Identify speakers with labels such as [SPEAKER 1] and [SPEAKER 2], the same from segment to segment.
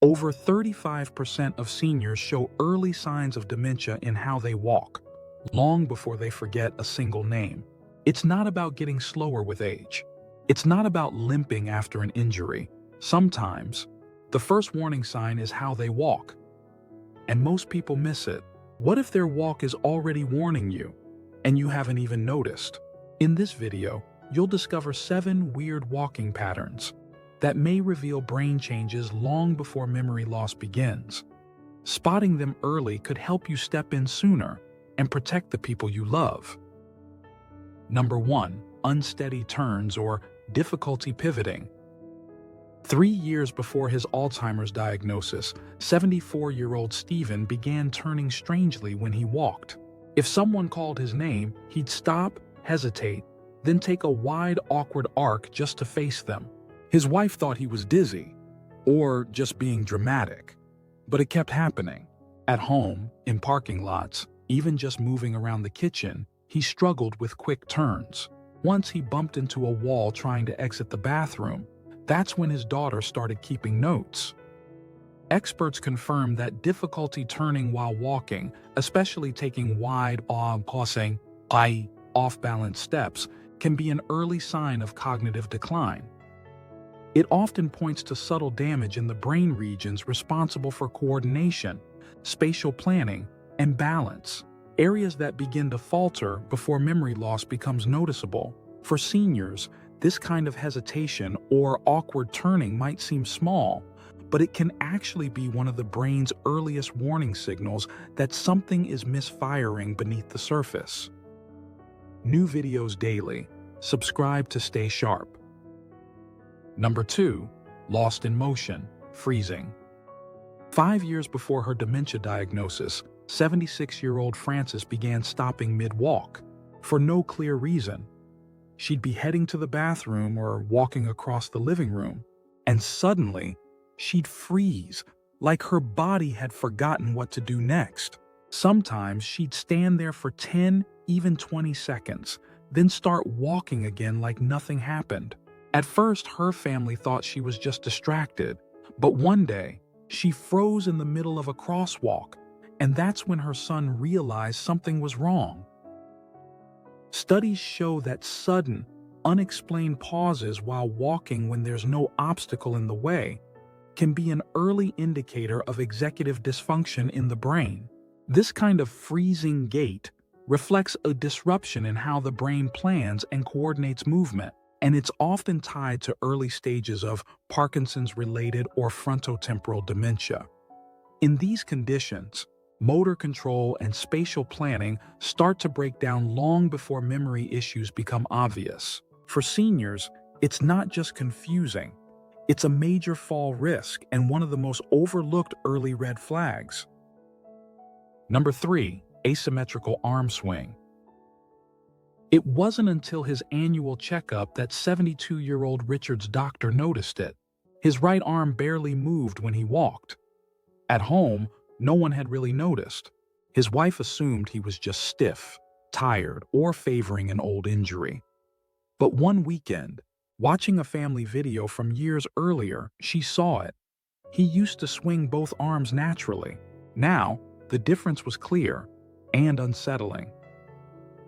[SPEAKER 1] Over 35% of seniors show early signs of dementia in how they walk, long before they forget a single name. It's not about getting slower with age. It's not about limping after an injury. Sometimes, the first warning sign is how they walk, and most people miss it. What if their walk is already warning you, and you haven't even noticed? In this video, you'll discover 7 weird walking patterns that may reveal brain changes long before memory loss begins. Spotting them early could help you step in sooner and protect the people you love. Number 1. Unsteady turns or difficulty pivoting. 3 years before his Alzheimer's diagnosis, 74-year-old Stephen began turning strangely when he walked. If someone called his name, he'd stop, hesitate, then take a wide, awkward arc just to face them. His wife thought he was dizzy, or just being dramatic, but it kept happening. At home, in parking lots, even just moving around the kitchen, he struggled with quick turns. Once he bumped into a wall trying to exit the bathroom. That's when his daughter started keeping notes. Experts confirm that difficulty turning while walking, especially taking wide, pausing, off-balance steps, can be an early sign of cognitive decline. It often points to subtle damage in the brain regions responsible for coordination, spatial planning, and balance, areas that begin to falter before memory loss becomes noticeable. For seniors, this kind of hesitation or awkward turning might seem small, but it can actually be one of the brain's earliest warning signals that something is misfiring beneath the surface. New videos daily. Subscribe to stay sharp. Number 2. Lost in motion, freezing. 5 years before her dementia diagnosis, 76-year-old Frances began stopping mid-walk, for no clear reason. She'd be heading to the bathroom or walking across the living room, and suddenly, she'd freeze, like her body had forgotten what to do next. Sometimes she'd stand there for 10, even 20 seconds, then start walking again like nothing happened. At first, her family thought she was just distracted, but one day, she froze in the middle of a crosswalk, and that's when her son realized something was wrong. Studies show that sudden, unexplained pauses while walking when there's no obstacle in the way can be an early indicator of executive dysfunction in the brain. This kind of freezing gait reflects a disruption in how the brain plans and coordinates movement, and it's often tied to early stages of Parkinson's-related or frontotemporal dementia. In these conditions, motor control and spatial planning start to break down long before memory issues become obvious. For seniors, it's not just confusing. It's a major fall risk and one of the most overlooked early red flags. Number 3. Asymmetrical arm swing. It wasn't until his annual checkup that 72-year-old Richard's doctor noticed it. His right arm barely moved when he walked. At home, no one had really noticed. His wife assumed he was just stiff, tired, or favoring an old injury. But one weekend, watching a family video from years earlier, she saw it. He used to swing both arms naturally. Now, the difference was clear and unsettling.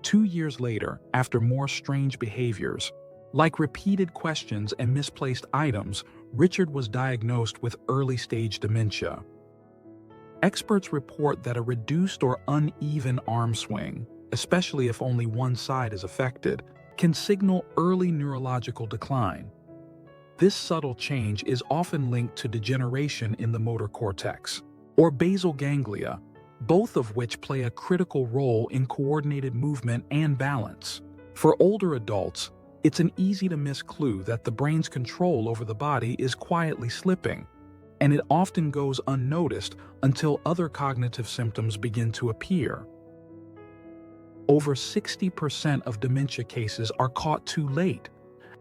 [SPEAKER 1] 2 years later, after more strange behaviors, like repeated questions and misplaced items, Richard was diagnosed with early-stage dementia. Experts report that a reduced or uneven arm swing, especially if only one side is affected, can signal early neurological decline. This subtle change is often linked to degeneration in the motor cortex, or basal ganglia, both of which play a critical role in coordinated movement and balance. For older adults, it's an easy-to-miss clue that the brain's control over the body is quietly slipping, and it often goes unnoticed until other cognitive symptoms begin to appear. Over 60% of dementia cases are caught too late,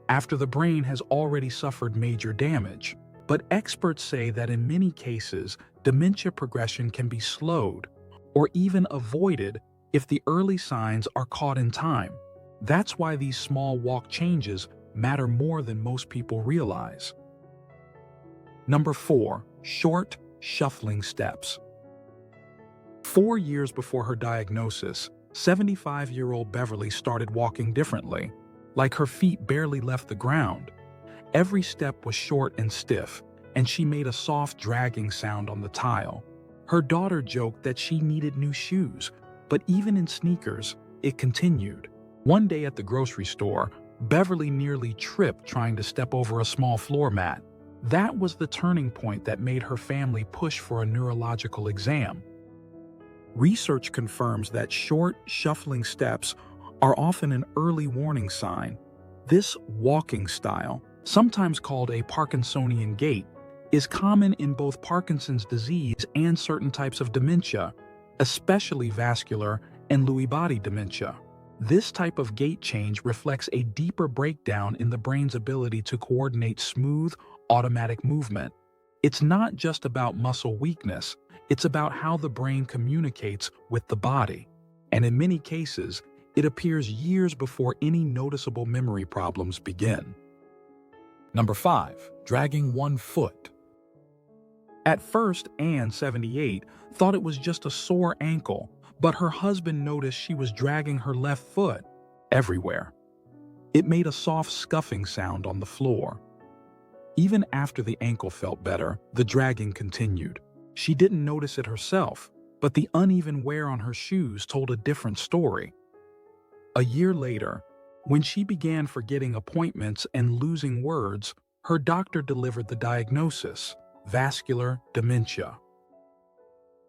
[SPEAKER 1] after the brain has already suffered major damage. But experts say that in many cases, dementia progression can be slowed or even avoided if the early signs are caught in time. That's why these small walk changes matter more than most people realize. Number 4. short, shuffling steps. 4 years before her diagnosis, 75-year-old Beverly started walking differently, like her feet barely left the ground. Every step was short and stiff, and she made a soft dragging sound on the tile. Her daughter joked that she needed new shoes, but even in sneakers, it continued. One day at the grocery store, Beverly nearly tripped trying to step over a small floor mat. That was the turning point that made her family push for a neurological exam. Research confirms that short, shuffling steps are often an early warning sign. This walking style, sometimes called a Parkinsonian gait, is common in both Parkinson's disease and certain types of dementia, especially vascular and Lewy body dementia. This type of gait change reflects a deeper breakdown in the brain's ability to coordinate smooth, automatic movement. It's not just about muscle weakness, it's about how the brain communicates with the body. And in many cases, it appears years before any noticeable memory problems begin. Number 5. Dragging one foot. At first, Anne, 78, thought it was just a sore ankle, but her husband noticed she was dragging her left foot everywhere. It made a soft scuffing sound on the floor. Even after the ankle felt better, the dragging continued. She didn't notice it herself, but the uneven wear on her shoes told a different story. A year later, when she began forgetting appointments and losing words, her doctor delivered the diagnosis: vascular dementia.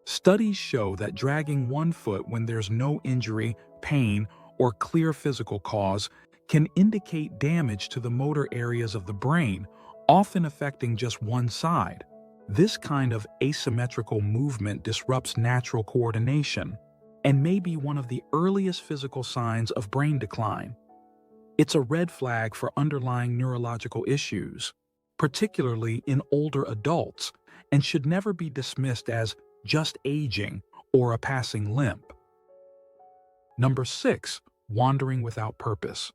[SPEAKER 1] Studies show that dragging one foot when there's no injury, pain, or clear physical cause can indicate damage to the motor areas of the brain, often affecting just one side. This kind of asymmetrical movement disrupts natural coordination and may be one of the earliest physical signs of brain decline. It's a red flag for underlying neurological issues, particularly in older adults, and should never be dismissed as just aging or a passing limp. Number 6. Wandering without purpose.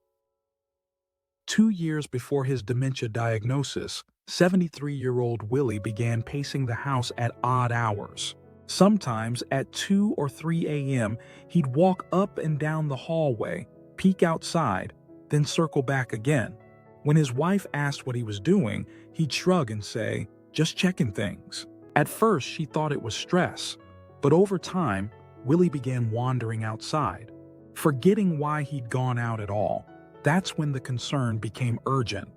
[SPEAKER 1] 2 years before his dementia diagnosis, 73-year-old Willie began pacing the house at odd hours. Sometimes at 2 or 3 a.m., he'd walk up and down the hallway, peek outside, then circle back again. When his wife asked what he was doing, he'd shrug and say, "Just checking things." At first, she thought it was stress, but over time, Willie began wandering outside, forgetting why he'd gone out at all. That's when the concern became urgent.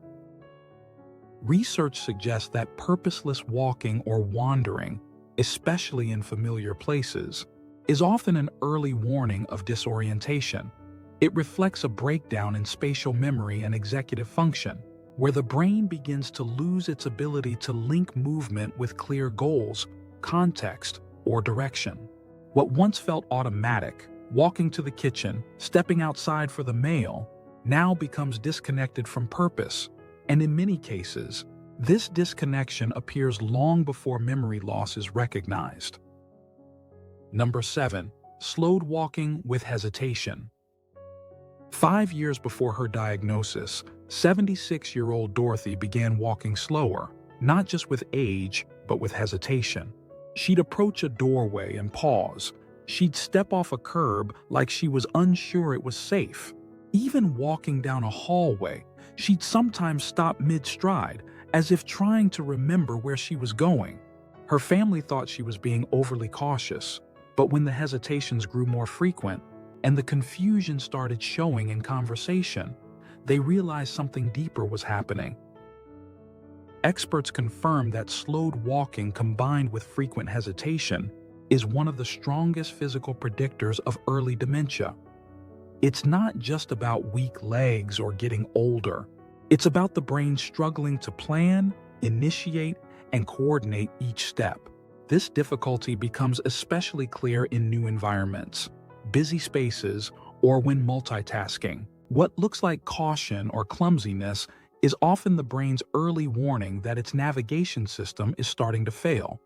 [SPEAKER 1] Research suggests that purposeless walking or wandering, especially in familiar places, is often an early warning of disorientation. It reflects a breakdown in spatial memory and executive function, where the brain begins to lose its ability to link movement with clear goals, context, or direction. What once felt automatic, walking to the kitchen, stepping outside for the mail, now becomes disconnected from purpose, and in many cases, this disconnection appears long before memory loss is recognized. Number 7. Slowed walking with hesitation. 5 years before her diagnosis, 76-year-old Dorothy began walking slower, not just with age, but with hesitation. She'd approach a doorway and pause. She'd step off a curb like she was unsure it was safe. Even walking down a hallway, she'd sometimes stop mid-stride, as if trying to remember where she was going. Her family thought she was being overly cautious, but when the hesitations grew more frequent and the confusion started showing in conversation, they realized something deeper was happening. Experts confirm that slowed walking combined with frequent hesitation is one of the strongest physical predictors of early dementia. It's not just about weak legs or getting older. It's about the brain struggling to plan, initiate, and coordinate each step. This difficulty becomes especially clear in new environments, busy spaces, or when multitasking. What looks like caution or clumsiness is often the brain's early warning that its navigation system is starting to fail.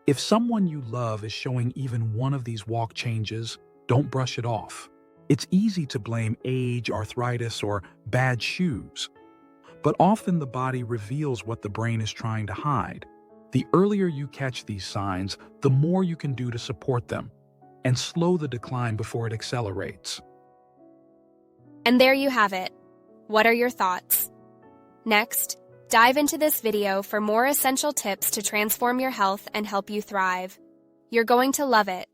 [SPEAKER 1] If someone you love is showing even one of these walk changes, don't brush it off. It's easy to blame age, arthritis, or bad shoes, but often the body reveals what the brain is trying to hide. The earlier you catch these signs, the more you can do to support them and slow the decline before it accelerates.
[SPEAKER 2] And there you have it. What are your thoughts? Next, dive into this video for more essential tips to transform your health and help you thrive. You're going to love it.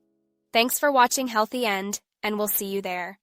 [SPEAKER 2] Thanks for watching Healthy End, and we'll see you there.